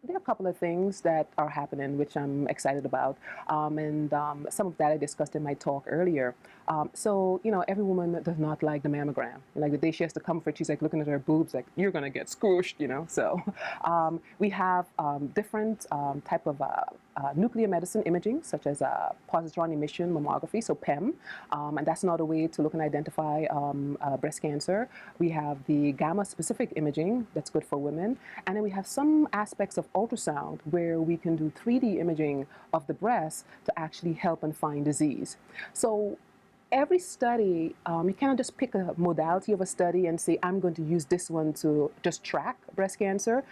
There are a couple of things that are happening which I'm excited about, and some of that I discussed in my talk earlier. So, every woman does not like the mammogram. Like the day she has to come for it, she's like looking at her boobs like, you're going to get squished. So we have different type of nuclear medicine imaging, such as positron emission mammography, so PEM, and that's another way to look and identify breast cancer. We have the gamma-specific imaging, that's good for women, and then we have some aspects of ultrasound where we can do 3D imaging of the breast to actually help and find disease. So every study, you cannot just pick a modality of a study and say, I'm going to use this one to just track breast cancer.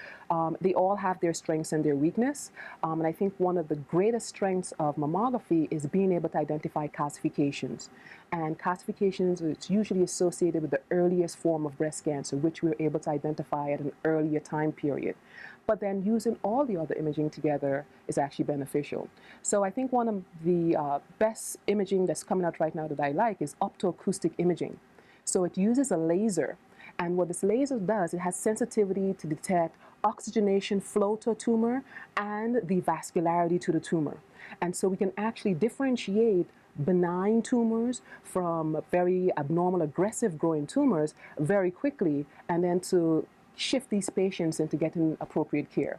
They all have their strengths and their weakness. And I think one of the greatest strengths of mammography is being able to identify calcifications. And calcifications is usually associated with the earliest form of breast cancer, which we're able to identify at an earlier time period. But then using all the other imaging together is actually beneficial. So I think one of the best imaging that's coming out right now that I like is optoacoustic imaging. So it uses a laser, and what this laser does, it has sensitivity to detect oxygenation flow to a tumor and the vascularity to the tumor. And so we can actually differentiate benign tumors from very abnormal, aggressive growing tumors very quickly, and then to shift these patients into getting appropriate care.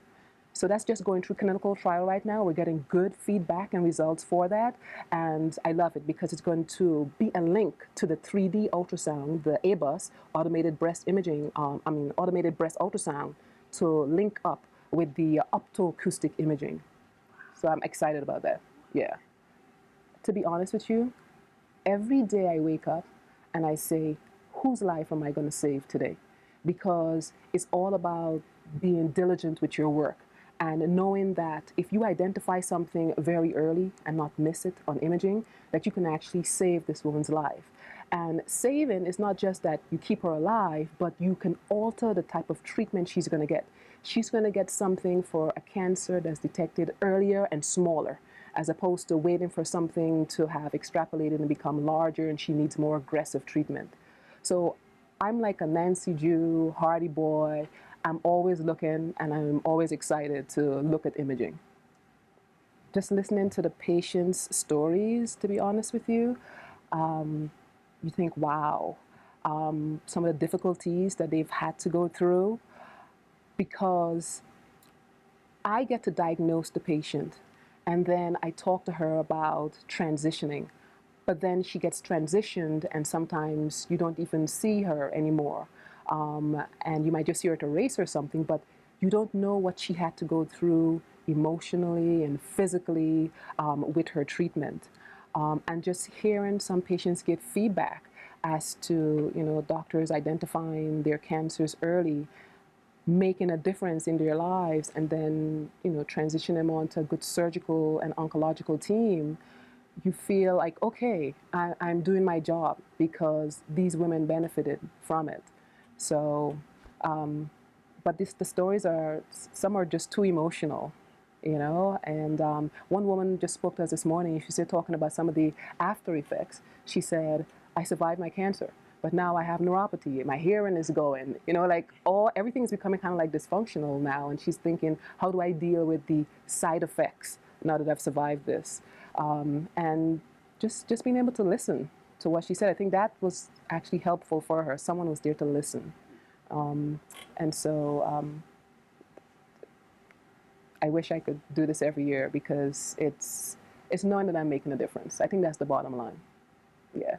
So that's just going through clinical trial right now. We're getting good feedback and results for that. And I love it because it's going to be a link to the 3D ultrasound, the ABUS, automated breast imaging, automated breast ultrasound, to link up with the optoacoustic imaging. So I'm excited about that. Yeah. To be honest with you, every day I wake up and I say, whose life am I going to save today? Because it's all about being diligent with your work and knowing that if you identify something very early and not miss it on imaging, that you can actually save this woman's life. And saving is not just that you keep her alive, but you can alter the type of treatment she's going to get. She's going to get something for a cancer that's detected earlier and smaller, as opposed to waiting for something to have extrapolated and become larger and she needs more aggressive treatment. So I'm like a Nancy Jew, Hardy boy. I'm always looking and I'm always excited to look at imaging. Just listening to the patients' stories, to be honest with you, you think, wow, some of the difficulties that they've had to go through, because I get to diagnose the patient and then I talk to her about transitioning. But then she gets transitioned and sometimes you don't even see her anymore. And you might just see her at a race or something, but you don't know what she had to go through emotionally and physically with her treatment. And just hearing some patients give feedback as to, doctors identifying their cancers early, making a difference in their lives, and then, transition them onto a good surgical and oncological team. You feel like, okay, I'm doing my job because these women benefited from it. So, but the stories some are just too emotional, and one woman just spoke to us this morning. She said, talking about some of the after effects, she said, I survived my cancer, but now I have neuropathy, my hearing is going, everything's becoming kind of like dysfunctional now, and she's thinking, how do I deal with the side effects now that I've survived this? And just being able to listen to what she said, I think that was actually helpful for her. Someone was there to listen. And so I wish I could do this every year because it's knowing that I'm making a difference. I think that's the bottom line. Yeah.